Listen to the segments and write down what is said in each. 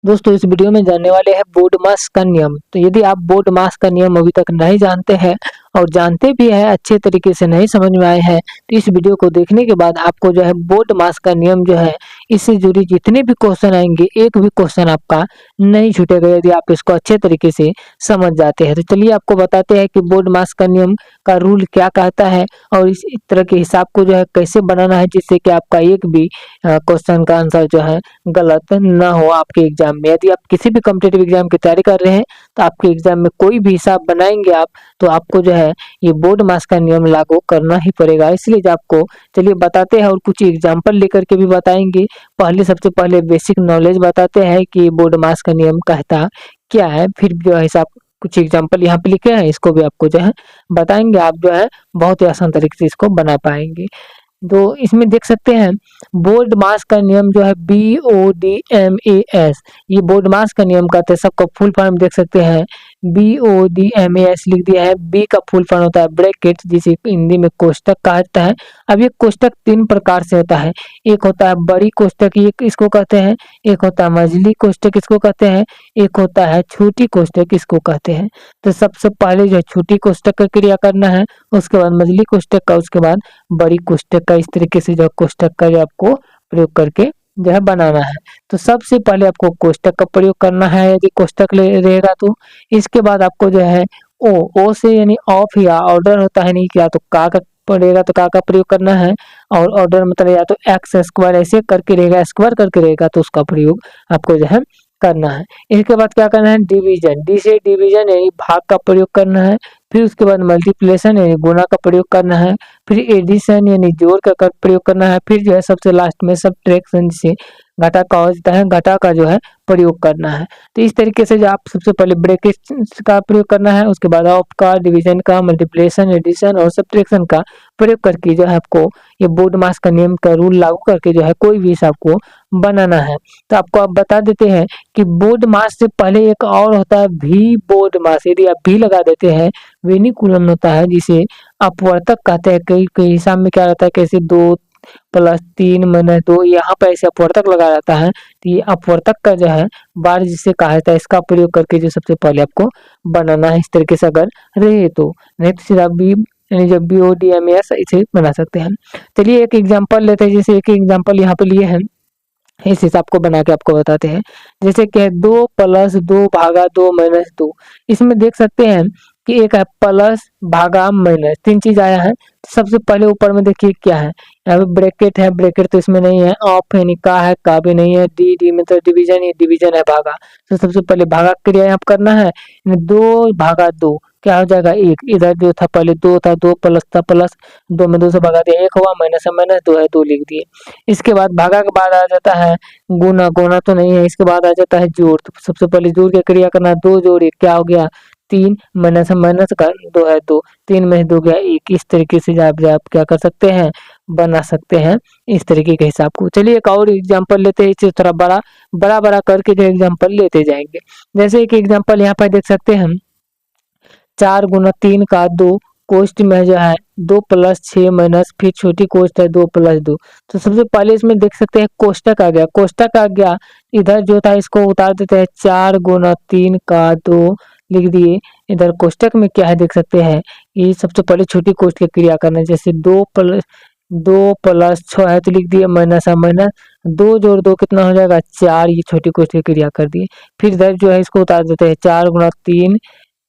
दोस्तों इस वीडियो में जानने वाले हैं बोर्ड मास का नियम। तो यदि आप बोर्ड मास का नियम अभी तक नहीं जानते हैं और जानते भी हैं अच्छे तरीके से नहीं समझ में आए हैं, तो इस वीडियो को देखने के बाद आपको जो है बोर्ड मास का नियम जो है इससे जुड़ी जितने भी क्वेश्चन आएंगे एक भी क्वेश्चन आपका नहीं छूटेगा यदि आप इसको अच्छे तरीके से समझ जाते हैं। तो चलिए आपको बताते हैं कि बोर्ड मास का नियम का रूल क्या कहता है और इस तरह के हिसाब को जो है कैसे बनाना है जिससे कि आपका एक भी क्वेश्चन का आंसर जो है गलत ना हो आपके एग्जाम में। यदि आप किसी भी कॉम्पिटिटिव एग्जाम की तैयारी कर रहे हैं तो आपके एग्जाम में कोई भी हिसाब बनाएंगे आप तो आपको जो है ये बोर्ड मास का नियम लागू करना ही पड़ेगा। इसलिए जो आपको चलिए बताते हैं और कुछ एग्जाम्पल लेकर के भी बताएंगे। पहले सबसे पहले बेसिक नॉलेज बताते हैं कि बोर्ड मास का नियम कहता क्या है, फिर जो है हिसाब कुछ एग्जाम्पल यहाँ पे लिखे हैं इसको भी आपको जो है बताएंगे। आप जो है बहुत ही आसान तरीके से इसको बना पाएंगे। तो इसमें देख सकते हैं बोर्ड मास का नियम जो है BODMAS, ये बोर्ड मास का नियम कहते हैं। सबका फुल फॉर्म देख सकते हैं BODMAS लिख दिया है। बी का फुल फॉर्म होता है ब्रैकेट जिसे हिंदी में कोष्टक कहा जाता है। अब ये कोष्टक तीन प्रकार से होता है। एक होता है बड़ी कोष्टक ये इसको कहते हैं, एक होता है मझली कोष्टक इसको कहते हैं, एक होता है छोटी कोष्टक इसको कहते हैं। तो सबसे पहले जो है छोटी कोष्टक का क्रिया करना है, उसके बाद मझली कोष्टक का, उसके बाद बड़ी कोष्टक का। इस तरीके से जो कोष्टक का जो आपको प्रयोग करके जो है बनाना है। तो सबसे पहले आपको कोष्टक का प्रयोग करना है यदि कोष्टक रहेगा तो। इसके बाद आपको जो है ओ से यानी ऑफ या ऑर्डर होता है नहीं क्या तो का पड़ेगा तो का प्रयोग करना है। और ऑर्डर मतलब या तो एक्स स्क्वायर ऐसे करके रहेगा, स्क्वायर करके रहेगा तो उसका प्रयोग आपको जो है करना है। इसके बाद क्या करना है डिवीजन, डी से डिवीजन यानी भाग का प्रयोग करना है। फिर उसके बाद मल्टीप्लिकेशन यानी गुणा का प्रयोग करना है। फिर एडिशन यानी जोड़ का प्रयोग करना है। फिर जो है सबसे लास्ट में सब्ट्रैक्शन जिसे घटा का हो जाता है, घटा का जो है प्रयोग करना है। तो इस तरीके से जो आप सबसे पहले ब्रैकेट का प्रयोग करना है, उसके बाद ऑफ का, डिवीजन का, मल्टीप्लिकेशन, एडिशन और सब्ट्रैक्शन का प्रयोग करके जो है आपको ये बोर्ड मास का नियम का रूल लागू करके जो है कोई भी हिसाब को बनाना है। तो आपको आप बता देते हैं कि बोर्ड मास से पहले एक और होता है भी बोर्ड मास। यदि आप भी लगा देते हैं वेनिकुलम होता है जिसे अपवर्तक कहते हैं। कई कई हिसाब में क्या रहता है कैसे 2+3-2 यहाँ पर ऐसे अपवर्तक लगा रहता है। तो ये अपवर्तक का जो है बार जिसे कहा जाता है इसका प्रयोग करके जो सबसे पहले आपको बनाना है। इस तरीके से अगर रहे तो, नहीं तो सीधा बी यानी जब BODMAS इसे बना सकते हैं। चलिए एक एग्जाम्पल लेते हैं, जैसे एक एग्जाम्पल यहाँ पे लिए हैं इस हिसाब को बना के आपको बताते हैं। जैसे कि 2+2 / 2 - 2, इसमें देख सकते हैं कि एक है प्लस भागा माइनस, तीन चीज आया है। सबसे पहले ऊपर में देखिए क्या है, यहाँ पे ब्रैकेट है, ब्रैकेट तो इसमें नहीं है। ऑफ है का भी नहीं है। डी मतलब डिवीजन, ये डिवीजन है भागा। तो सबसे पहले भागा क्रिया यहाँ पे करना है। 2/2 क्या हो जाएगा 1। इधर जो था पहले 2 था, 2 प्लस था प्लस, 2 में 2 से भगा दिया 1 हुआ, माइनस है माइनस, 2 है 2 लिख दिए। इसके बाद भागा के बाद आ जाता है गुना, गुना तो नहीं है। इसके बाद आ जाता है जोड़। तो सबसे पहले जोड़ की क्रिया करना, 2 जोड़ 1 क्या हो गया 3, माइनस है माइनस का 2 है 2, 3 में 2 गया 1। इस तरीके से आप क्या कर सकते हैं बना सकते हैं इस तरीके के हिसाब को। चलिए एक और एग्जांपल लेते हैं, इसे थोड़ा बड़ा करके जो एग्जांपल लेते जाएंगे। जैसे एक एग्जांपल यहाँ पर देख सकते हैं 4×3 = 2, कोष्ट में जो है 2+6 माइनस, फिर छोटी कोष्ट है 2+2। तो सबसे पहले इसमें देख सकते हैं कोष्टक आ गया, कोष्टक आ गया। इधर जो था इसको उतार देते हैं, 4×3 = 2 लिख दिए। इधर कोष्टक में क्या है देख सकते हैं, ये सबसे पहले छोटी कोष्ट की क्रिया करना है। जैसे 2+6 है तो लिख दिए माइनस है माइनस, 2 जोड़ 2 कितना हो जाएगा 4, ये छोटी कोष्ट की क्रिया कर दिए। फिर इधर जो है इसको उतार देते हैं, 4×3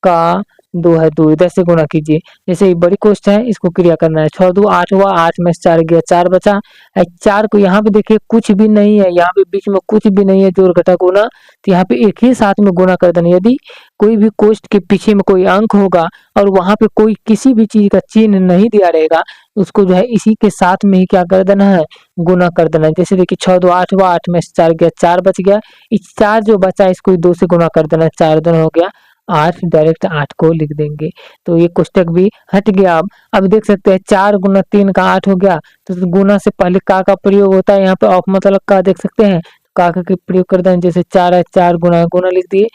= 2 है 2, इधर से गुणा कीजिए। जैसे ये बड़ी कोष्ट है इसको क्रिया करना है, 6×2 = 8 हुआ, 8 में से 4 गया 4 बचा। 4 को यहाँ पे देखिए कुछ भी नहीं है, यहाँ पे बीच में कुछ भी नहीं है जोड़ घटा गुना, तो यहाँ पे एक ही साथ में गुणा कर देना। यदि कोई भी कोष्ट के पीछे में कोई अंक होगा और वहां पे कोई किसी भी चीज का चिन्ह नहीं दिया रहेगा, उसको जो है इसी के साथ में ही क्या कर देना है गुना कर देना है। जैसे देखिए 6×2 = 8 हुआ, 8 में से 4 गया 4 बच गया। इस 4 जो बचा इसको 2 से गुना कर देना, 4 2 हो गया 8, डायरेक्ट 8 को लिख देंगे। तो ये कोष्टक भी हट गया। अब देख सकते हैं 4×3 = 8 हो गया। तो गुना से पहले का प्रयोग होता है, यहाँ पे ऑफ मतलब का देख सकते हैं का प्रयोग करते हैं। जैसे 4 है 4 गुना गुना लिख दिए,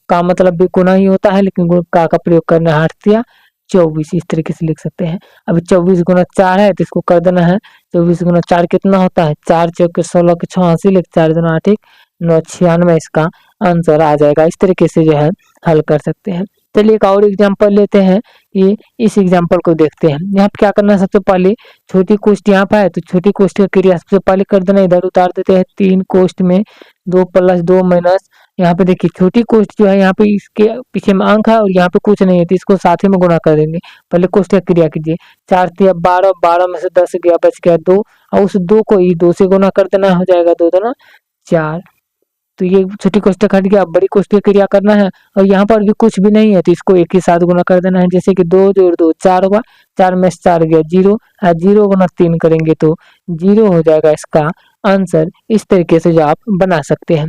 का मतलब भी गुना ही होता है लेकिन का प्रयोग करना हट दिया 24, इस तरीके से लिख सकते हैं। अब 24×4 है तो इसको कर देना है 24×4 कितना होता है 4 × 4 = 16 के 6 80 लिख 4 × 8 = 996 इसका आंसर आ जाएगा। इस तरीके से जो है हल कर सकते हैं। चलिए एक और एग्जांपल लेते हैं। ये इस एग्जांपल को देखते हैं। यहाँ पे क्या करना है, सबसे पहले छोटी कोष्ठ यहाँ पर है तो छोटी कोष्ठ का क्रिया सबसे पहले कर देना, इधर उतार देते हैं 3 कोष्ठ में 2 प्लस 2 माइनस, यहाँ पे देखिए छोटी कोष्ठ जो है यहाँ पे इसके पीछे में अंक है और यहाँ पे कुछ नहीं है तो इसको साथ ही में गुणा कर देंगे। पहले कोष्ठ का क्रिया कीजिए, 4 तिया 12, 12 में से 10 गया, बच गया 2 और उस 2 को ही 2 से गुणा कर देना, हो जाएगा 2 दूना 4। तो ये छोटी कोष्ठक हट गया। अब बड़ी कोष्ठ की क्रिया करना है और यहाँ पर भी कुछ भी नहीं है तो इसको एक ही साथ गुणा कर देना है। जैसे कि 2 जोड़ 2 4 हुआ, 4 में से 4 गया 0, 0 गुना 3 करेंगे तो 0 हो जाएगा इसका आंसर। इस तरीके से जो आप बना सकते हैं।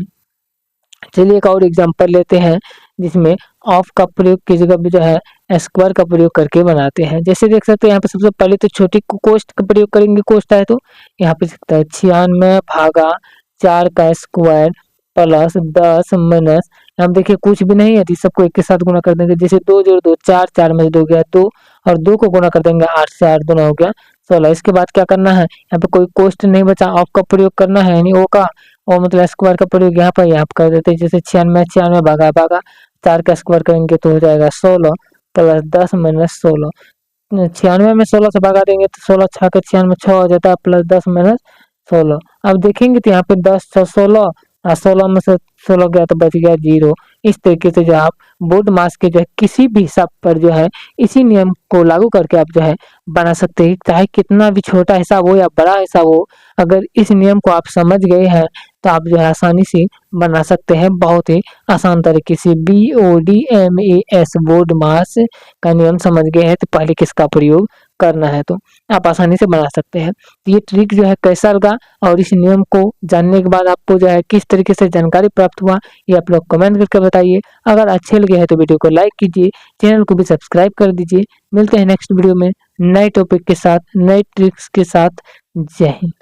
चलिए एक और एग्जांपल लेते हैं जिसमें ऑफ का प्रयोग की जगह भी जो है स्क्वायर का प्रयोग करके बनाते हैं। जैसे देख सकते हैं यहाँ पे सबसे पहले तो छोटी कोष्ठ का प्रयोग करेंगे, कोष्ठ है तो यहाँ पे सकता है 96 भागा 4 का स्क्वायर प्लस 10 माइनस, यहाँ देखिए कुछ भी नहीं है तो सबको एक के साथ गुणा कर देंगे। जैसे 2 जोड़ 2 4, 4 में से 2 गया 2 और 2 को गुणा कर देंगे 8 से, 8 दूना हो गया 16। इसके बाद क्या करना है, यहाँ पे कोई कोष्ठ नहीं बचा, ऑफ का प्रयोग करना है यानी ओ का, और मतलब स्क्वायर का प्रयोग यहाँ पर कर देते हैं। जैसे 96 भागा 4 का स्क्वायर करेंगे तो हो जाएगा 16 प्लस 10 माइनस 16। 96 में 16 से भगा देंगे तो 16 6 के 96 6 हो जाता है प्लस 10 माइनस 16। अब देखेंगे तो यहाँ पे 10 6 16 और 16 में से 16 गया तो बच गया 0। इस तरीके से जो आप बोर्ड मास के जो है किसी भी हिसाब पर जो है इसी नियम को लागू करके आप जो है बना सकते हैं, चाहे कितना भी छोटा हिसाब हो या बड़ा हिसाब हो। अगर इस नियम को आप समझ गए हैं तो आप जो है आसानी से बना सकते हैं, बहुत ही आसान तरीके से। BODMAS बोर्ड मास का नियम समझ गए हैं तो पहले किसका प्रयोग करना है तो आप आसानी से बना सकते हैं। तो ये ट्रिक जो है कैसा लगा और इस नियम को जानने के बाद आपको जो है किस तरीके से जानकारी प्राप्त हुआ, ये आप लोग कमेंट करके बताइए। अगर अच्छे लगे हैं तो वीडियो को लाइक कीजिए, चैनल को भी सब्सक्राइब कर दीजिए। मिलते हैं नेक्स्ट वीडियो में नए टॉपिक के साथ, नए ट्रिक्स के साथ। जय हिंद।